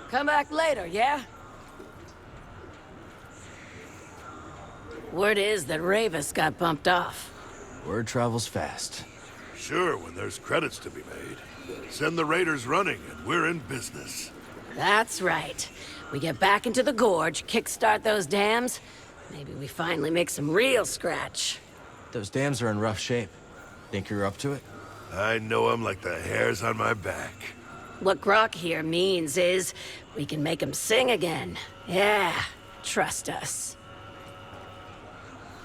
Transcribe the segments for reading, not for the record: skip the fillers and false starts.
Come back later, yeah? Word is that Ravis got bumped off. Word travels fast. Sure, when there's credits to be made. Send the raiders running, and we're in business. That's right. We get back into the gorge, kickstart those dams. Maybe we finally make some real scratch. Those dams are in rough shape. Think you're up to it? I know 'em like the hairs on my back. What Grok here means is we can make them sing again. Yeah, trust us.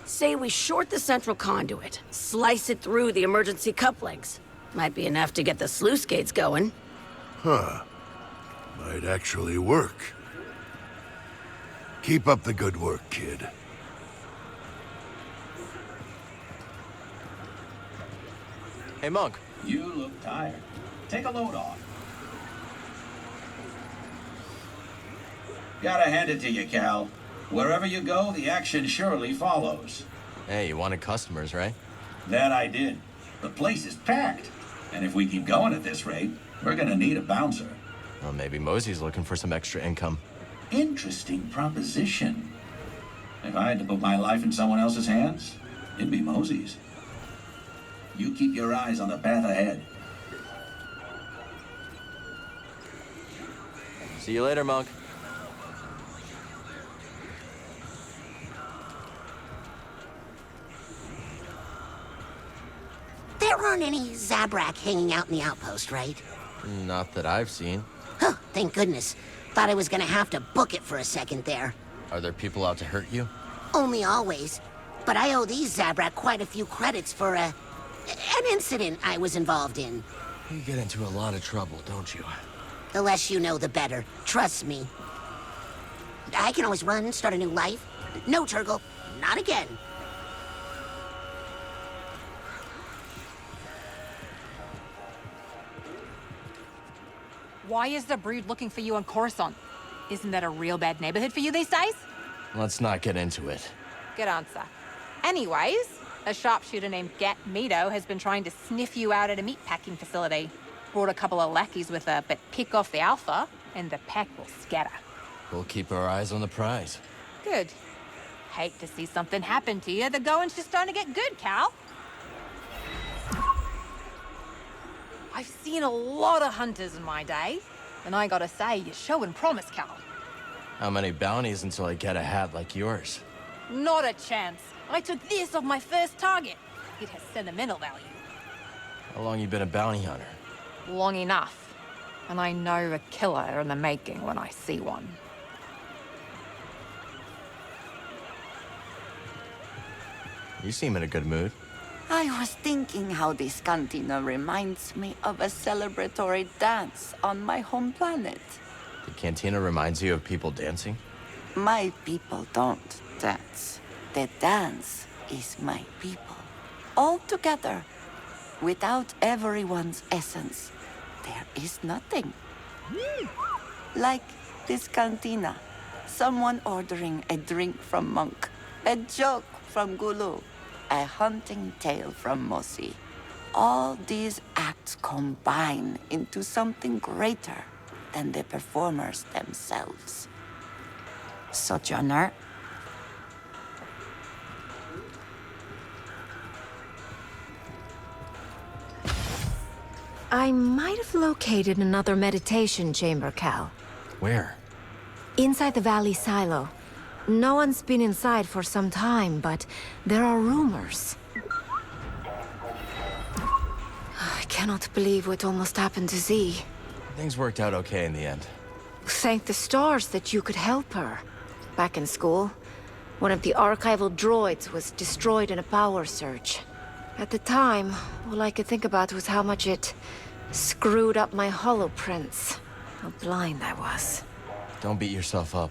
Say we short the central conduit, slice it through the emergency couplings. Might be enough to get the sluice gates going. Huh. Might actually work. Keep up the good work, kid. Hey, Monk. You look tired. Take a load off. Gotta hand it to you, Cal. Wherever you go, the action surely follows. Hey, you wanted customers, right? That I did. The place is packed. And if we keep going at this rate, we're gonna need a bouncer. Well, maybe Mosey's looking for some extra income. Interesting proposition. If I had to put my life in someone else's hands, it'd be Mosey's. You keep your eyes on the path ahead. See you later, Monk. There aren't any Zabrak hanging out in the outpost, right? Not that I've seen. Huh, thank goodness. Thought I was gonna have to book it for a second there. Are there people out to hurt you? Only always. But I owe these Zabrak quite a few credits for, an incident I was involved in. You get into a lot of trouble, don't you? The less you know, the better. Trust me. I can always run, start a new life. No, Turgle. Not again. Why is the Brood looking for you on Coruscant? Isn't that a real bad neighborhood for you these days? Let's not get into it. Good answer. Anyways, a sharpshooter named Gat Mito has been trying to sniff you out at a meatpacking facility. Brought a couple of lackeys with her, but pick off the Alpha, and the pack will scatter. We'll keep our eyes on the prize. Good. Hate to see something happen to you. The going's just starting to get good, Cal. I've seen a lot of hunters in my day, and I gotta say, you're showing promise, Cal. How many bounties until I get a hat like yours? Not a chance. I took this off my first target. It has sentimental value. How long you been a bounty hunter? Long enough. And I know a killer in the making when I see one. You seem in a good mood. I was thinking how this cantina reminds me of a celebratory dance on my home planet. The cantina reminds you of people dancing? My people don't dance. The dance is my people. All together. Without everyone's essence, there is nothing. Like this cantina. Someone ordering a drink from Monk. A joke from Gulu. A hunting tale from Mosi. All these acts combine into something greater than the performers themselves. Sojourner. I might have located another meditation chamber, Cal. Where? Inside the valley silo. No one's been inside for some time, but there are rumors. I cannot believe what almost happened to Z. Things worked out okay in the end. Thank the stars that you could help her. Back in school, one of the archival droids was destroyed in a power surge. At the time, all I could think about was how much it screwed up my holoprints. How blind I was. Don't beat yourself up.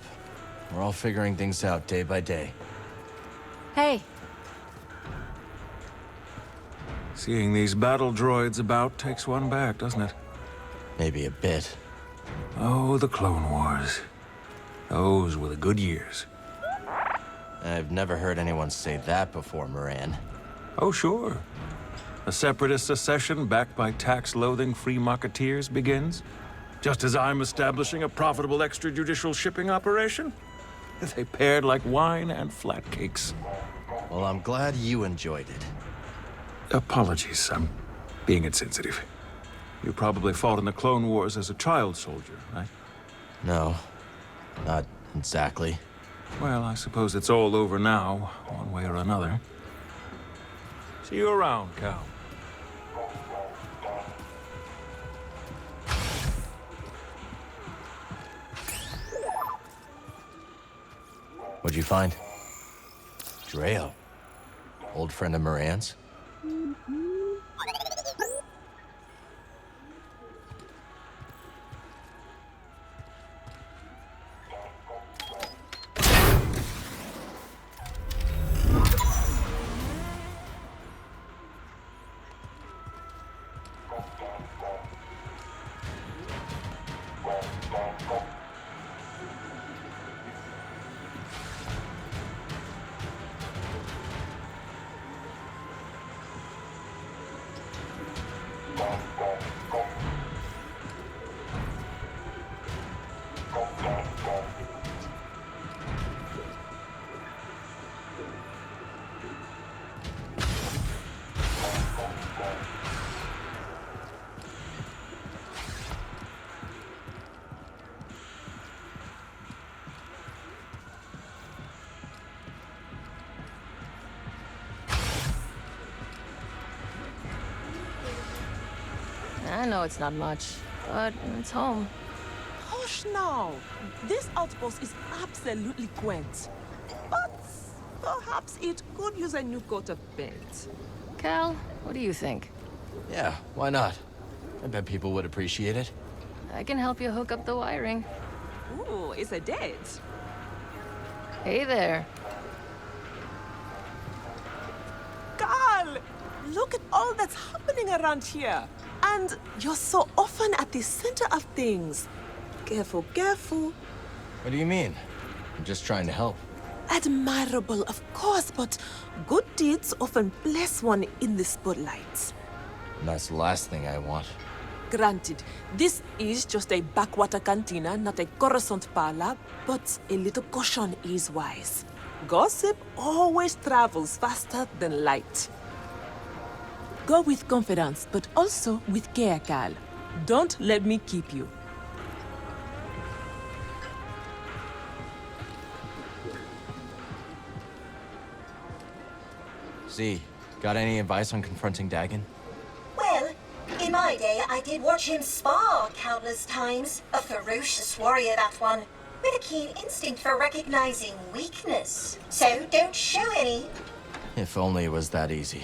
We're all figuring things out day by day. Hey. Seeing these battle droids about takes one back, doesn't it? Maybe a bit. Oh, the Clone Wars. Those were the good years. I've never heard anyone say that before, Moran. Oh, sure. A separatist secession backed by tax-loathing free marketeers begins. Just as I'm establishing a profitable extrajudicial shipping operation. They paired like wine and flatcakes. Well, I'm glad you enjoyed it. Apologies, I'm being insensitive. You probably fought in the Clone Wars as a child soldier, right? No, not exactly. Well, I suppose it's all over now, one way or another. See you around, Cal. What'd you find? Dreo. Old friend of Moran's? I know it's not much, but it's home. Hush now. This outpost is absolutely quaint. But perhaps it could use a new coat of paint. Cal, what do you think? Yeah, why not? I bet people would appreciate it. I can help you hook up the wiring. Ooh, it's a date. Hey there. Carl! Look at all that's happening around here. And you're so often at the center of things. Careful, careful. What do you mean? I'm just trying to help. Admirable, of course, but good deeds often place one in the spotlight. And that's the last thing I want. Granted, this is just a backwater cantina, not a Coruscant parlor, but a little caution is wise. Gossip always travels faster than light. Go with confidence, but also with care, Cal. Don't let me keep you. Z, got any advice on confronting Dagon? Well, in my day, I did watch him spar countless times. A ferocious warrior, that one, with a keen instinct for recognizing weakness. So don't show any. If only it was that easy.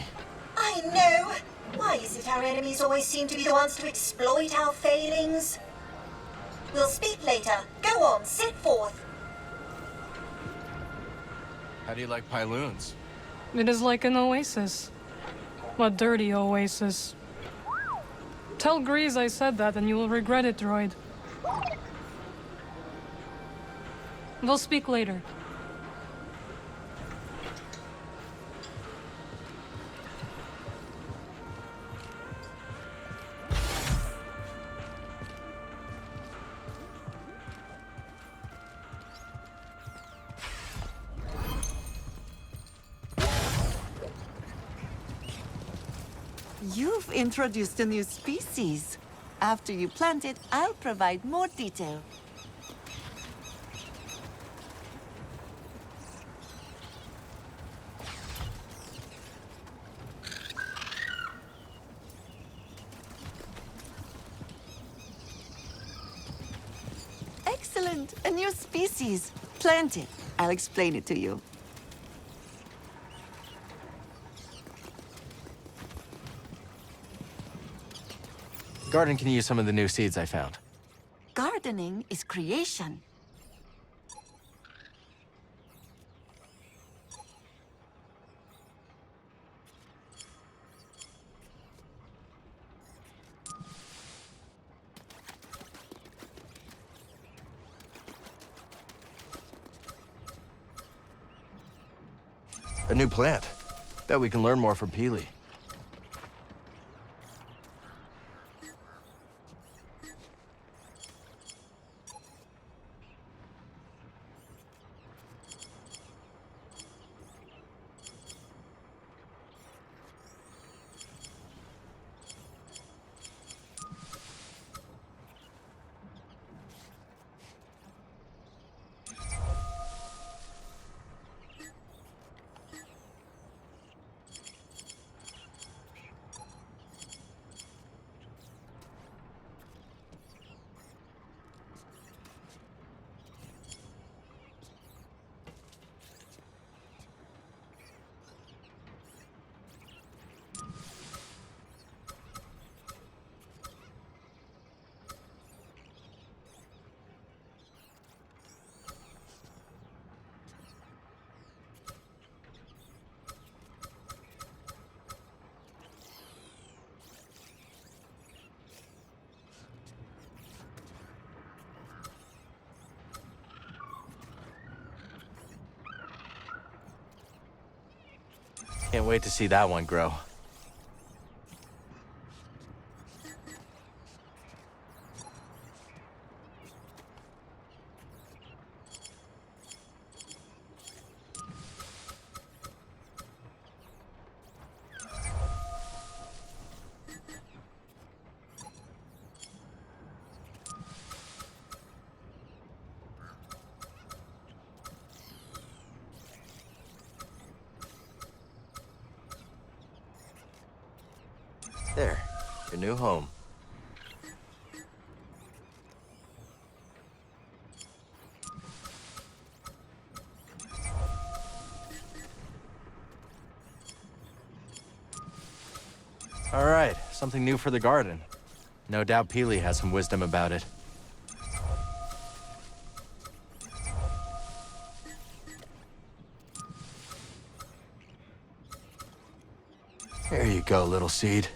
I know. Why is it our enemies always seem to be the ones to exploit our failings? We'll speak later. Go on, sit forth. How do you like Pyloons? It is like an oasis. A dirty oasis. Tell Grease I said that and you will regret it, droid. We'll speak later. You've introduced a new species. After you plant it, I'll provide more detail. Excellent! A new species. Plant it. I'll explain it to you. Garden can use some of the new seeds I found. Gardening is creation. A new plant. Bet we can learn more from Peely. Can't wait to see that one grow. There, your new home. All right, something new for the garden. No doubt Peely has some wisdom about it. There you go, little seed.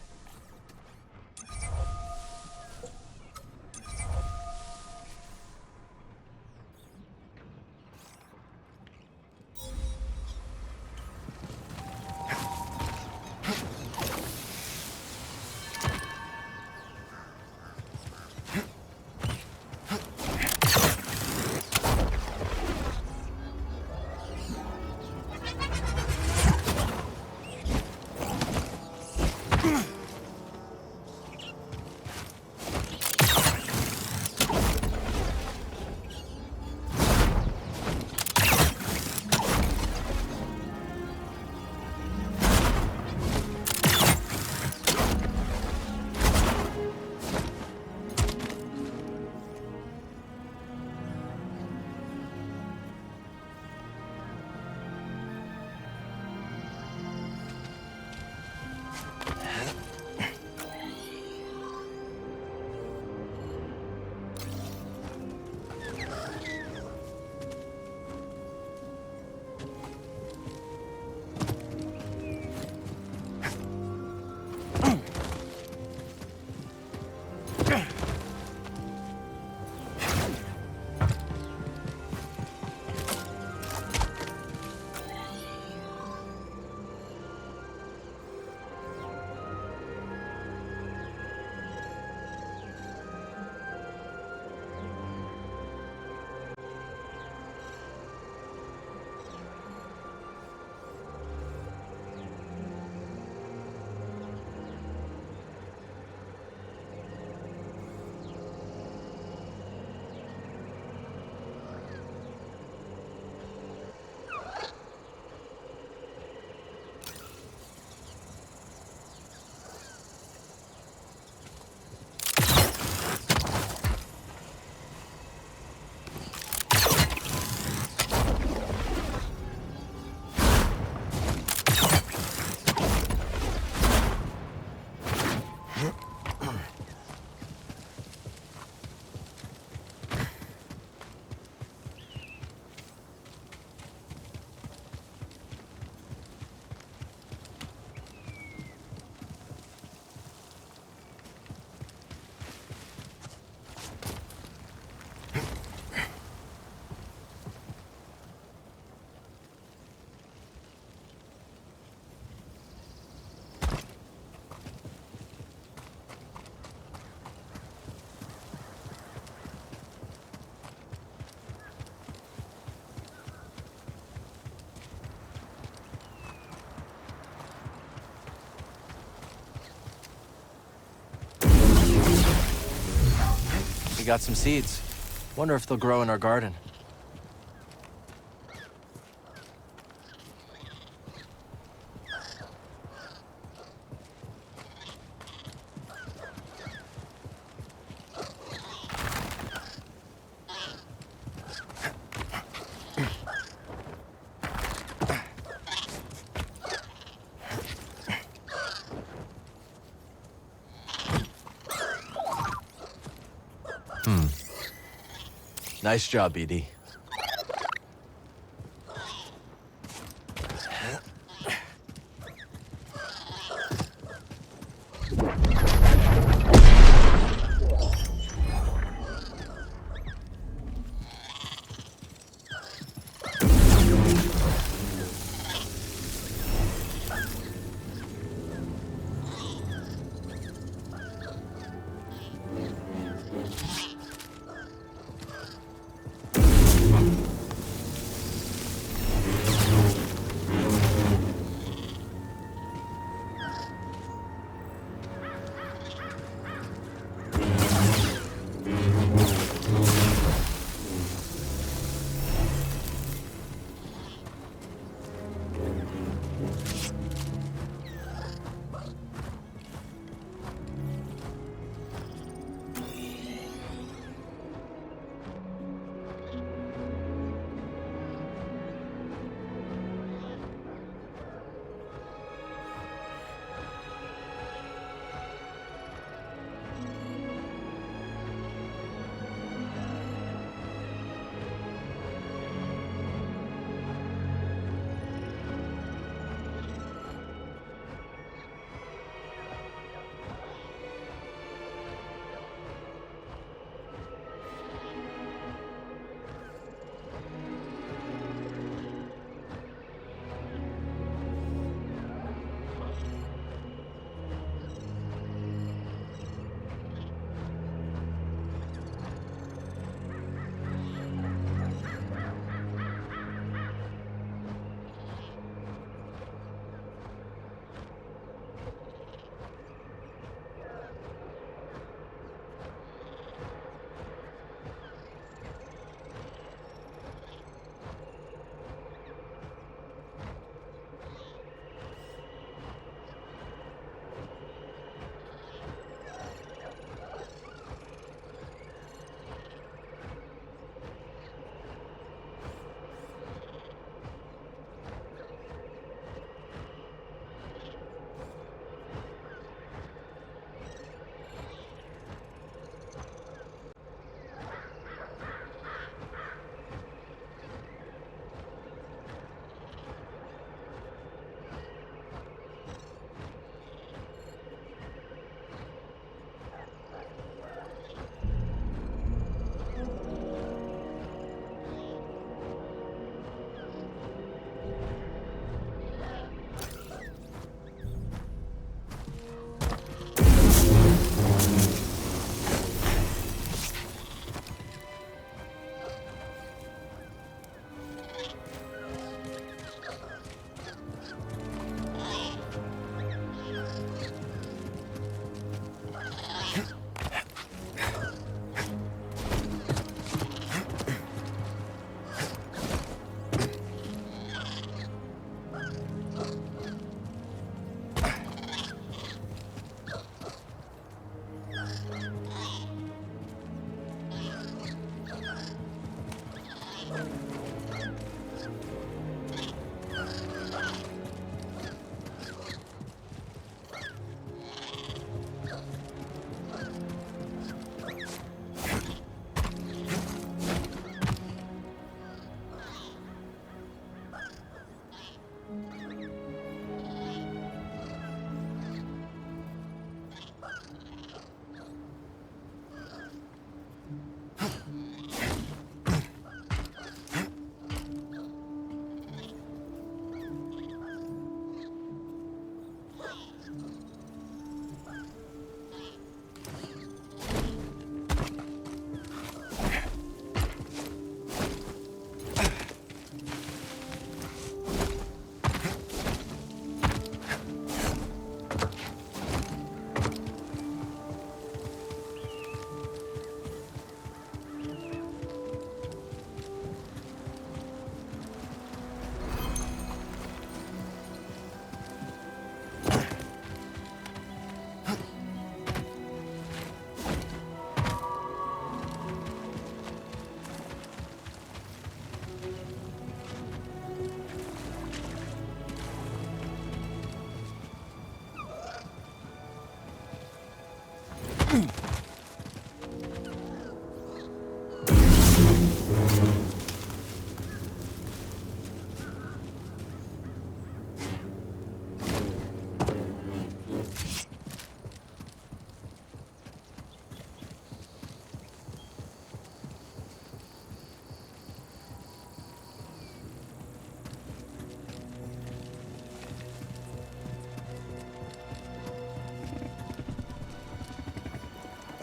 We got some seeds. Wonder if they'll grow in our garden. Nice job, BD.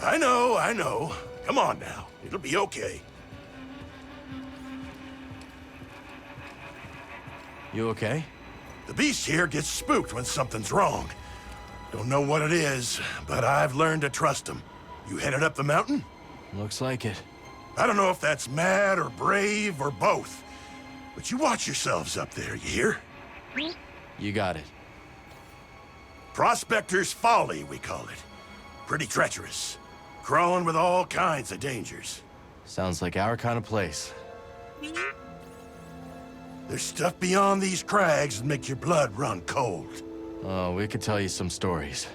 I know, I know. Come on now. It'll be okay. You okay? The beast here gets spooked when something's wrong. Don't know what it is, but I've learned to trust him. You headed up the mountain? Looks like it. I don't know if that's mad or brave or both. But you watch yourselves up there, you hear? You got it. Prospector's Folly, we call it. Pretty treacherous. Crawling with all kinds of dangers. Sounds like our kind of place. There's stuff beyond these crags that make your blood run cold. Oh, we could tell you some stories.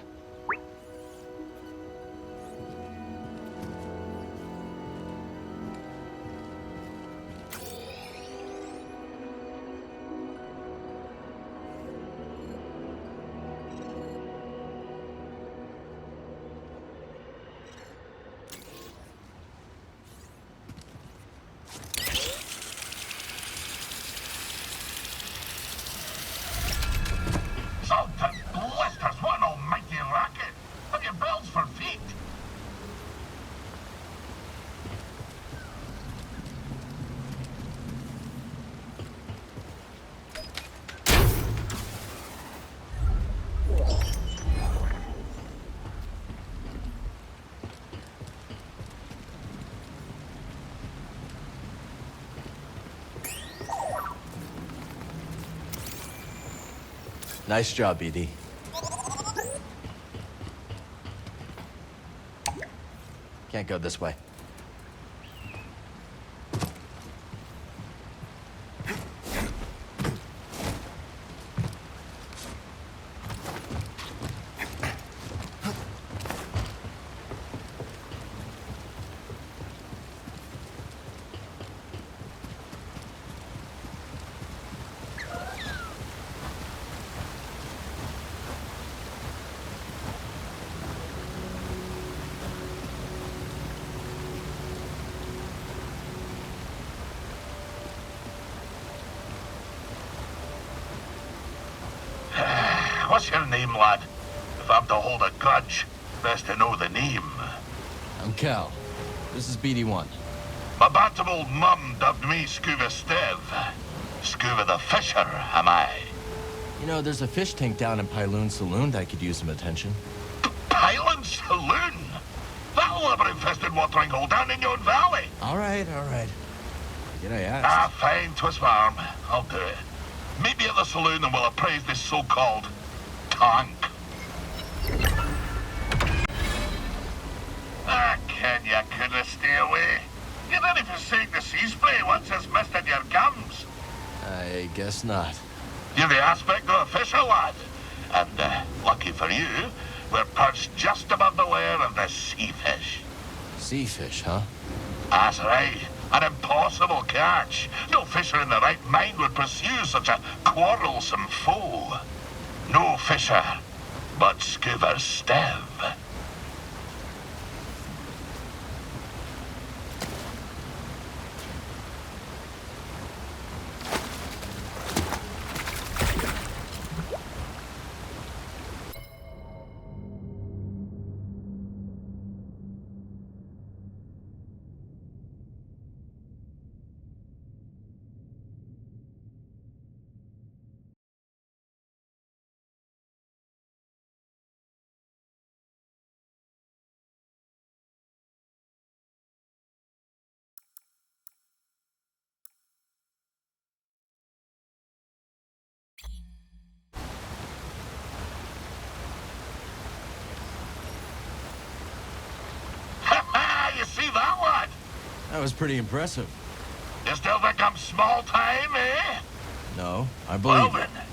Salted blisters, what an almighty racket! Have your bells for feet? Nice job, BD. Can't go this way. What's your name, lad? If I'm to hold a grudge, best to know the name. I'm Cal. This is BD1. My bantam old mum dubbed me Scuba Stev. Scuba the Fisher, am I? You know, there's a fish tank down in Pyloon Saloon that could use some attention. Pyloon Saloon? That'll have an infested watering hole down in your valley. All right, all right. Did I ask? Ah, fine, twist my arm. I'll do it. Meet me at the saloon and we'll appraise this so-called tank. Ah, Ken, you couldn't stay away. You're ready for seeing the sea spray once it's misted your gums. I guess not. You're the aspect of a fisher, lad. And, lucky for you, we're perched just above the lair of the sea fish. Sea fish, huh? That's right. An impossible catch. No fisher in the right mind would pursue such a quarrelsome foe. No fisher, but Scuba Stev. You see that, lad? That was pretty impressive. You still think I'm small time, eh? No, I Well believe it. then,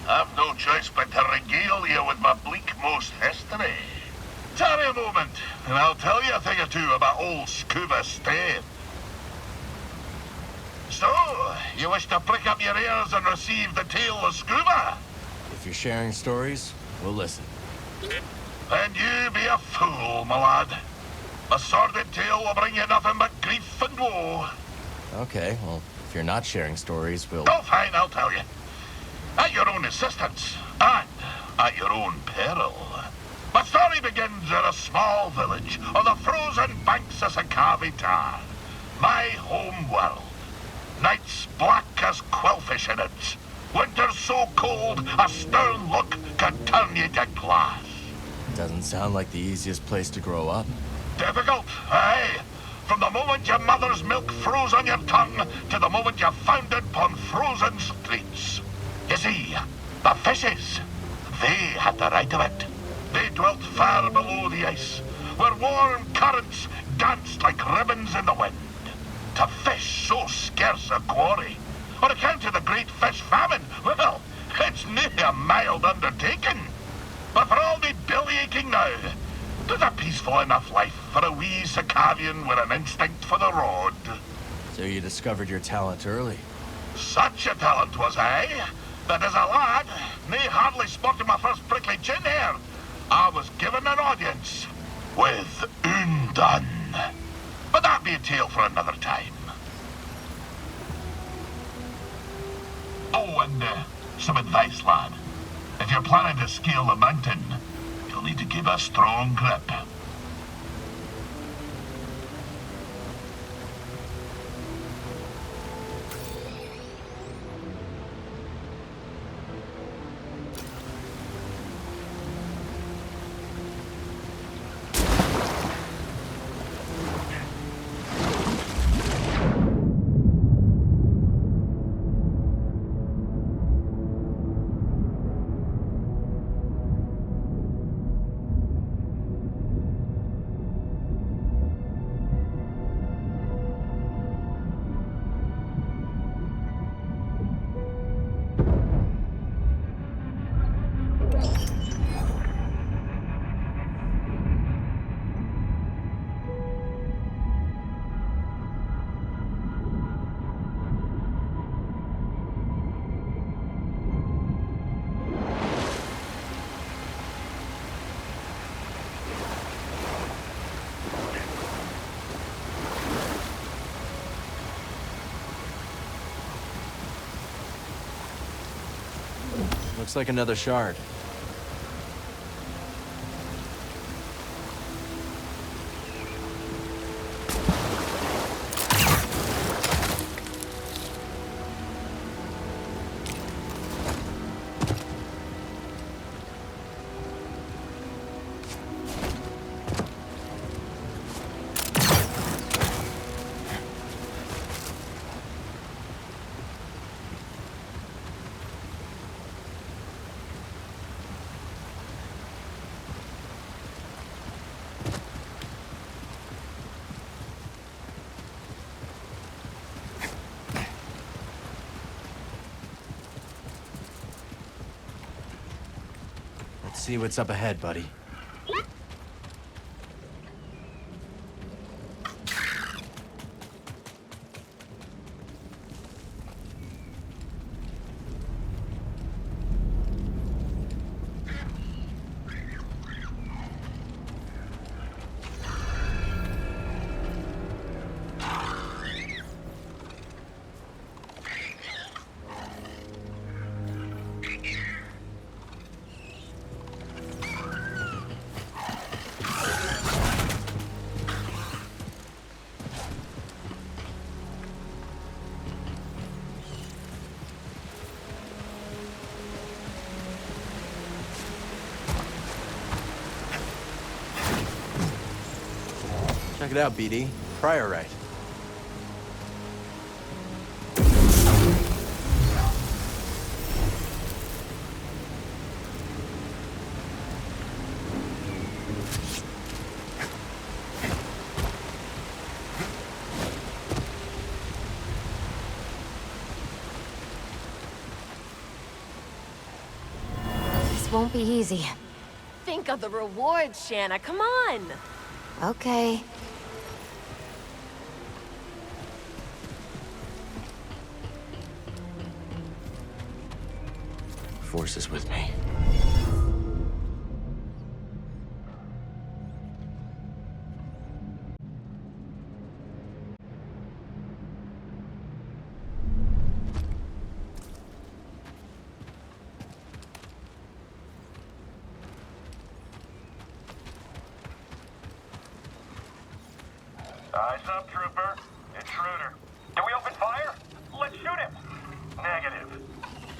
I've no choice but to regale you with my bleak-most history. Tarry a moment, and I'll tell you a thing or two about old Scuba Stev. So, you wish to prick up your ears and receive the tale of Scuba? If you're sharing stories, we'll listen. Then you be a fool, my lad. A sordid tale will bring you nothing but grief and woe. Okay, well, if you're not sharing stories, we'll... Oh, fine, I'll tell you. At your own insistence, and at your own peril. My story begins in a small village on the frozen banks of Sakavi Tar, my home world. Nights black as quillfish in it. Winters so cold a stern look could turn you to glass. Doesn't sound like the easiest place to grow up. Difficult, aye. From the moment your mother's milk froze on your tongue to the moment you found it upon frozen streets. You see, the fishes, they had the right of it. They dwelt far below the ice, where warm currents danced like ribbons in the wind. To fish so scarce a quarry, on account of the great fish famine, well, it's near a mild undertaking. But for all me belly aching now, there's a peaceful enough life for a wee Sakavian with an instinct for the road. So you discovered your talent early. Such a talent was I, that as a lad, nae hardly sporting my first prickly chin hair, I was given an audience with Undone. But that be a tale for another time. Oh, and some advice, lad. If you're planning to scale the mountain, you'll need to keep a strong grip. Looks like another shard. Let's see what's up ahead, buddy. Check it out, BD. Priorite. This won't be easy. Think of the rewards, Shanna. Come on. Okay. Force is with me. Eyes up, Trooper. Intruder. Do we open fire? Let's shoot him. Negative.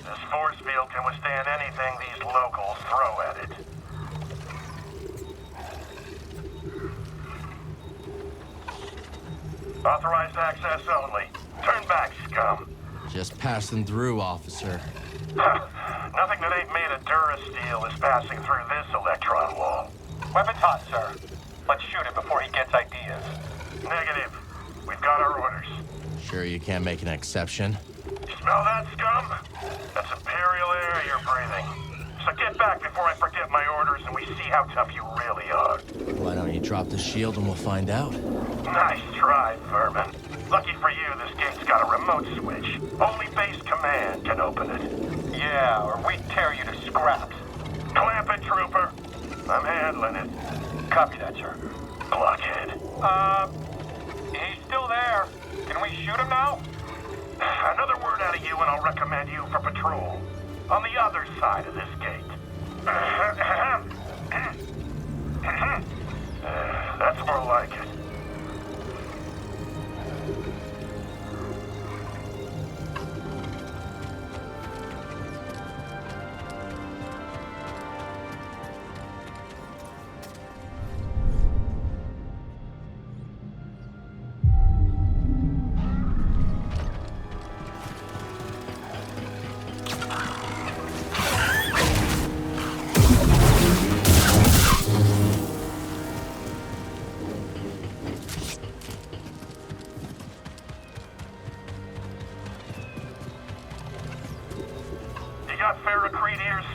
This force field can withstand anything these locals throw at it. Authorized access only. Turn back, scum. Just passing through, officer. Nothing that ain't made of Durasteel is passing through this electron wall. Weapons hot, sir. Let's shoot him before he gets ideas. Negative. We've got our orders. Sure you can't make an exception? Smell that, scum? That's Imperial air you're breathing. So get back before I forget my orders and we see how tough you really are. Why don't you drop the shield and we'll find out? Nice try, vermin. Lucky for you, this gate's got a remote switch. Only base command can open it. Yeah, or we'd tear you to scraps. Clamp it, Trooper. I'm handling it. Copy that, sir. Blockhead. He's still there. Can we shoot him now? Another word out of you and I'll recommend you for patrol. On the other side of this gate. That's more like it.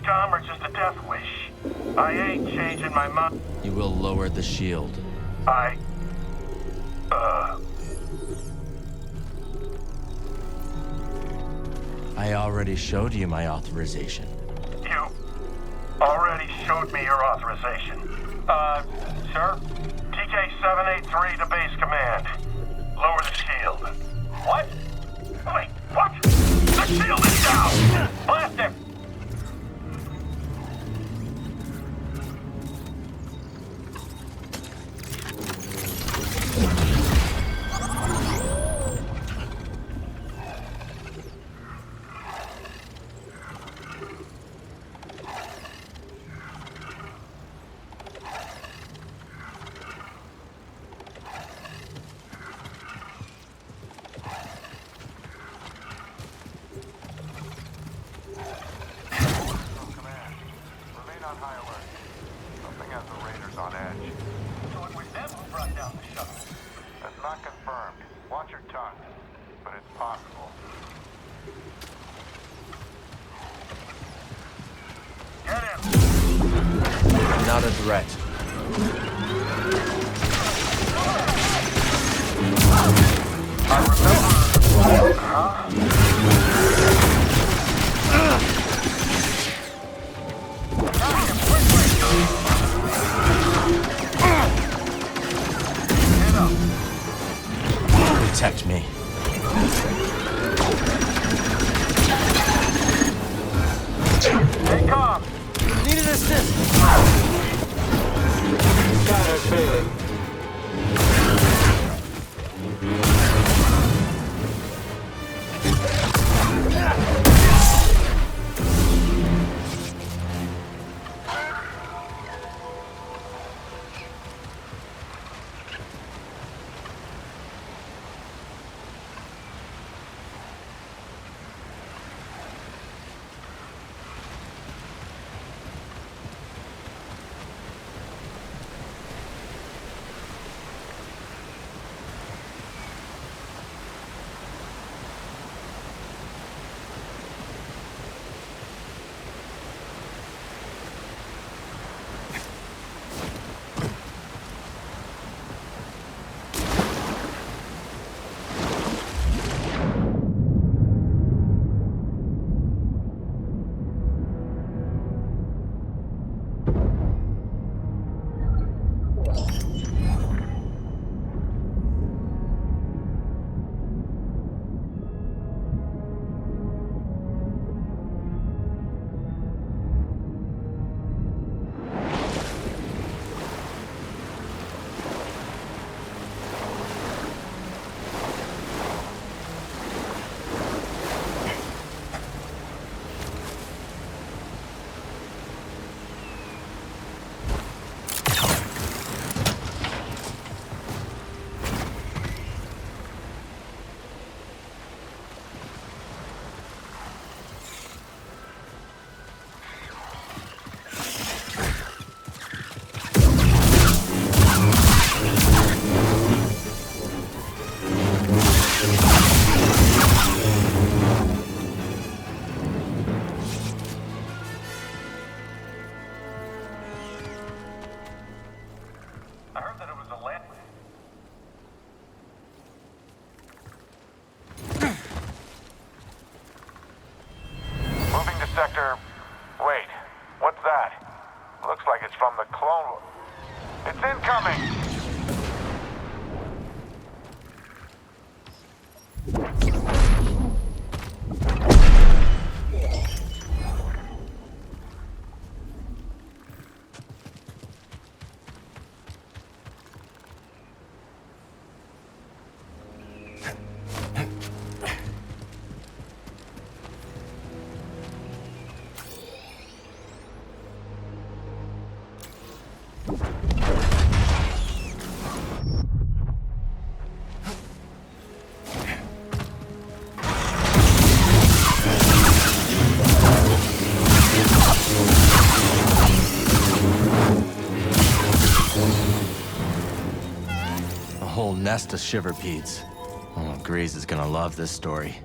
Scum or just a death wish? I ain't changing my mind. You will lower the shield. I already showed you my authorization. You already showed me your authorization. Sir? TK-783 to base command. Lower the shield. What? Wait, what? The shield is down! Blast him! Not a threat. Protect me. Stay calm. Needed assist. Scanner's failing. from the Clone Wars. It's incoming! A whole nest of shiverpedes. Oh, Grease is gonna love this story.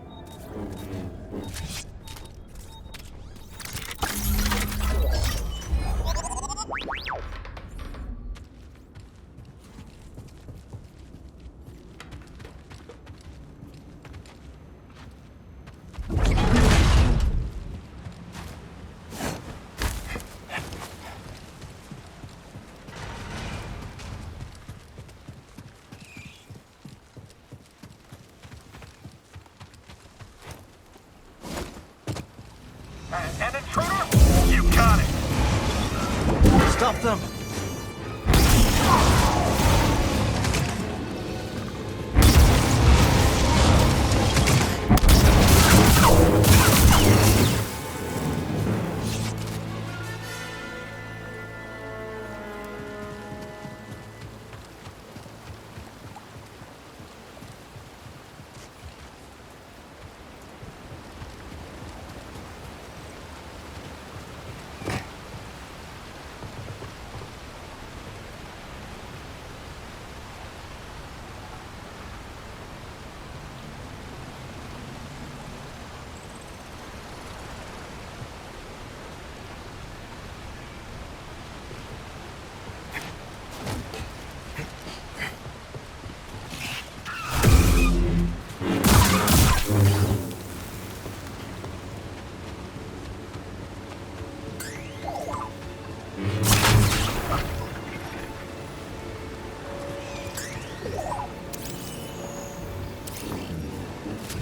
An intruder? You got it! Stop them!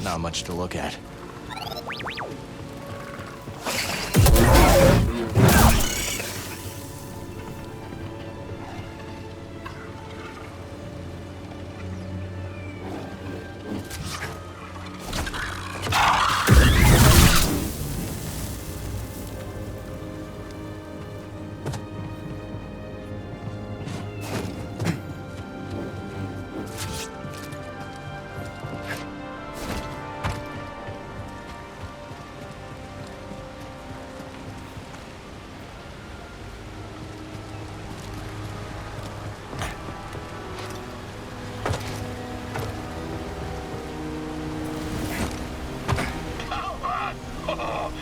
Not much to look at.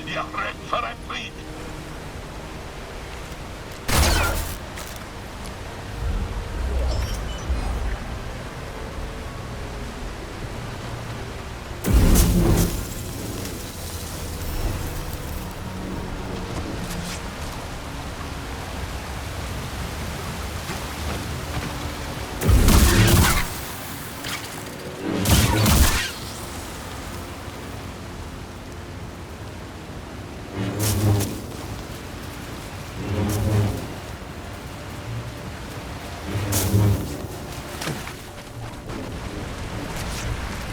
You're ready for a treat.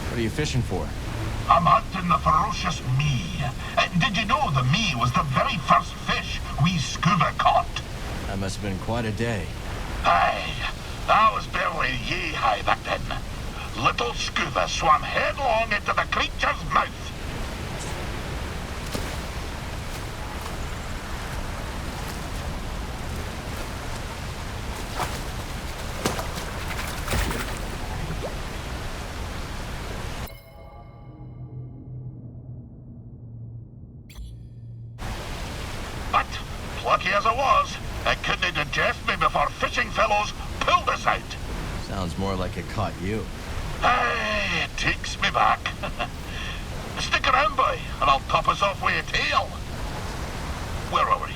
What are you fishing for? I'm hunting the ferocious me. Did you know the me was the very first fish we scuba caught? That must have been quite a day. Aye, I was barely yay-high back then. Little scuba swam headlong into the creature's mouth. But, plucky as I was, I couldn't digest me before fishing fellows pulled us out. Sounds more like it caught you. Aye, it takes me back. Stick around, boy, and I'll top us off with a tail. Where are we?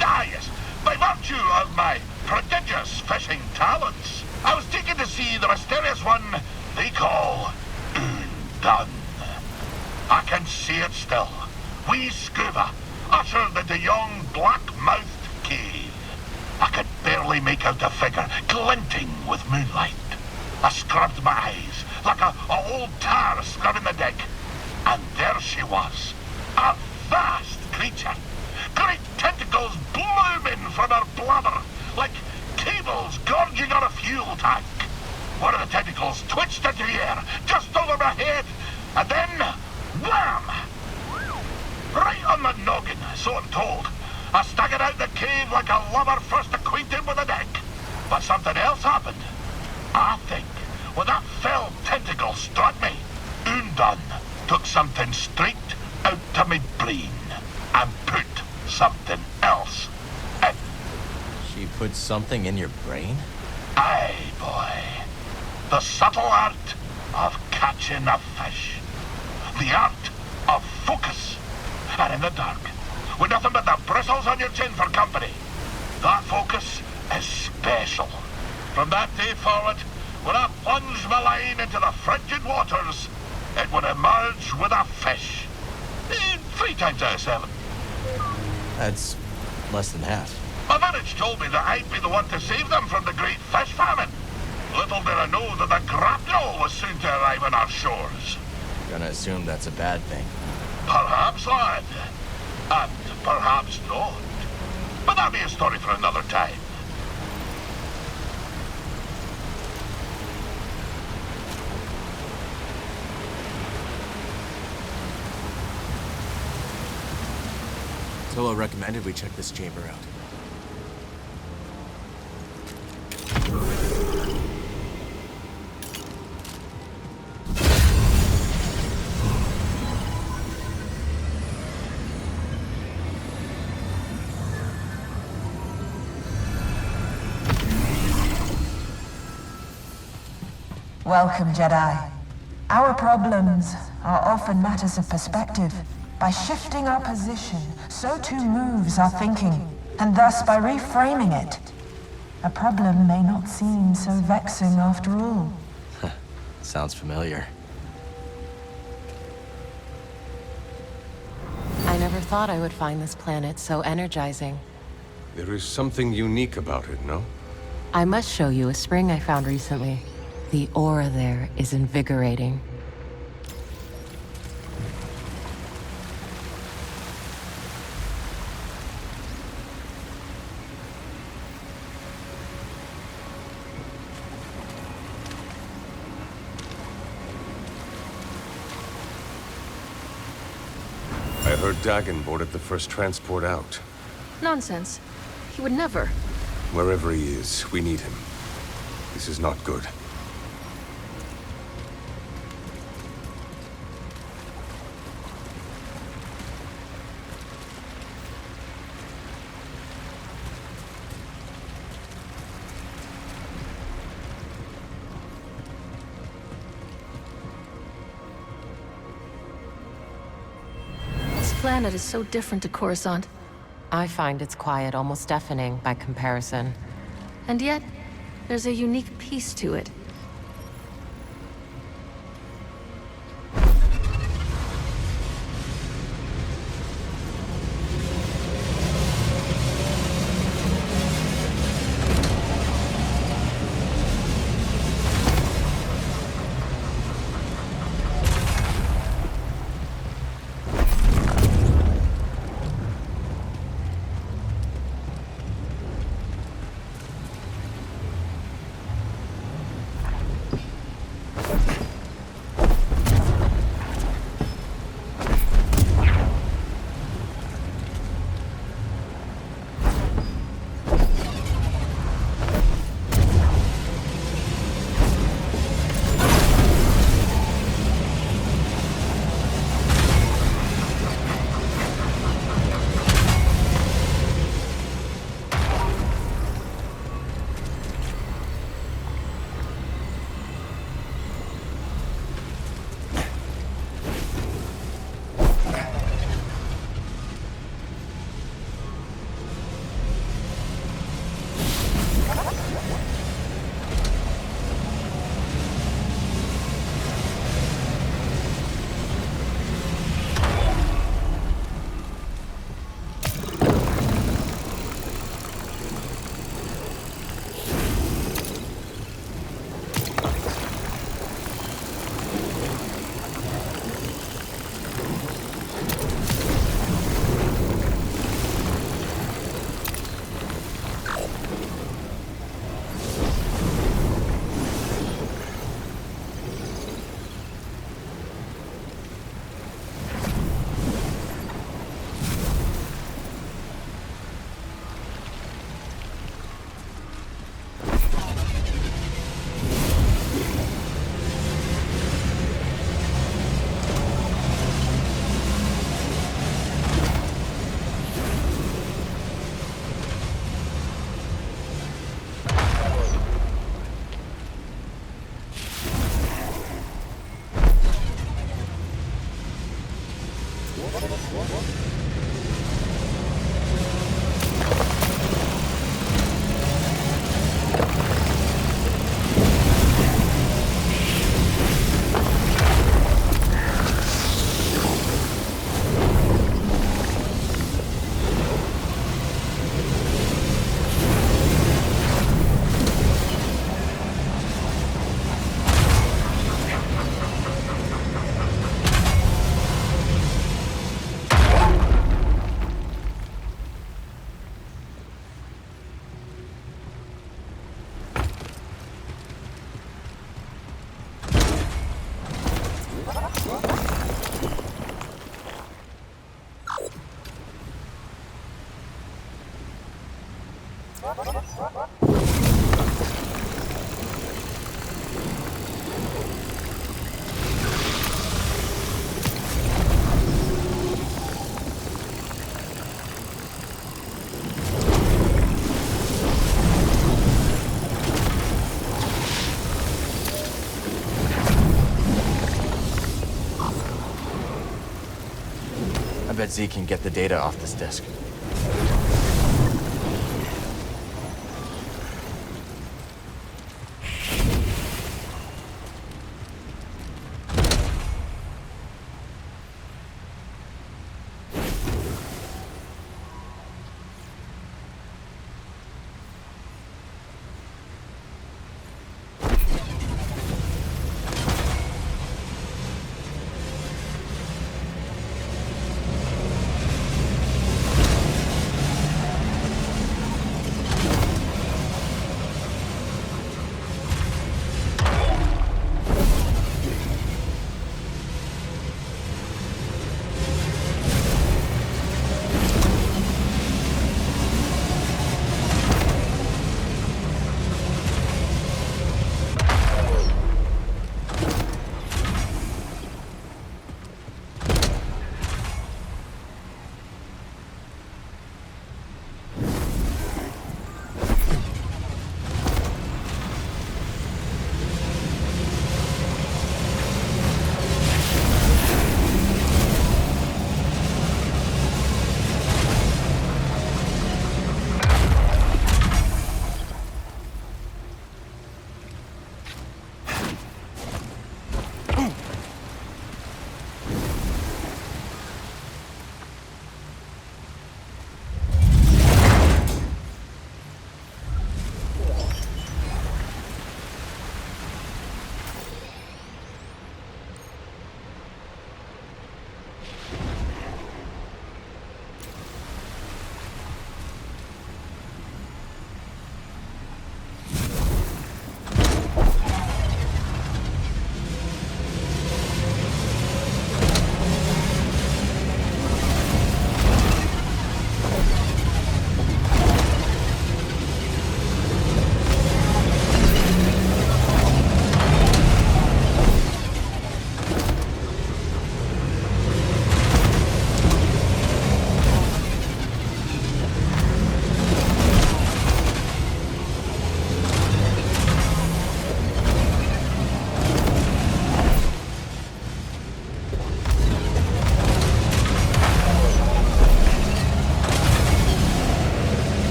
Ah, yes, by By virtue of my prodigious fishing talents, I was taken to see the mysterious one they call Done. I can see it still. Wee scuba, ushered into yon black-mouthed cave. I could barely make out the figure, glinting with moonlight. I scrubbed my eyes, like a old tar scrubbing the deck. And there she was, a vast creature. Great tentacles blooming from her blubber, like cables gorging on a fuel tank. One of the tentacles twitched into the air, just over my head, and then, wham! Right on the noggin, so I'm told. I staggered out the cave like a lover first acquainted with a deck. But something else happened. I think when that fell tentacle struck me, Undone took something straight out to me brain and put something else in. She put something in your brain? Aye, boy. The subtle art of catching a fish. The art of focus. And in the dark, with nothing but the bristles on your chin for company, that focus is special. From that day forward, when I plunged my line into the frigid waters, it would emerge with a fish. 3 times out of 7. That's less than half. My village told me that I'd be the one to save them from the great fish famine. Little did I know that the grapnel was soon to arrive on our shores. Gonna assume that's a bad thing. Perhaps, lad. And perhaps not. But that'll be a story for another time. Tolo recommended we check this chamber out. Welcome, Jedi. Our problems are often matters of perspective. By shifting our position, so too moves our thinking, and thus by reframing it, a problem may not seem so vexing after all. Sounds familiar. I never thought I would find this planet so energizing. There is something unique about it, no? I must show you a spring I found recently. The aura there is invigorating. I heard Dagon boarded the first transport out. Nonsense. He would never. Wherever he is, we need him. This is not good. This planet is so different to Coruscant. I find its quiet almost deafening by comparison. And yet, there's a unique piece to it. I bet Z can get the data off this disk.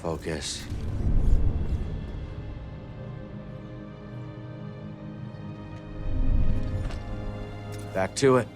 Focus. Back to it.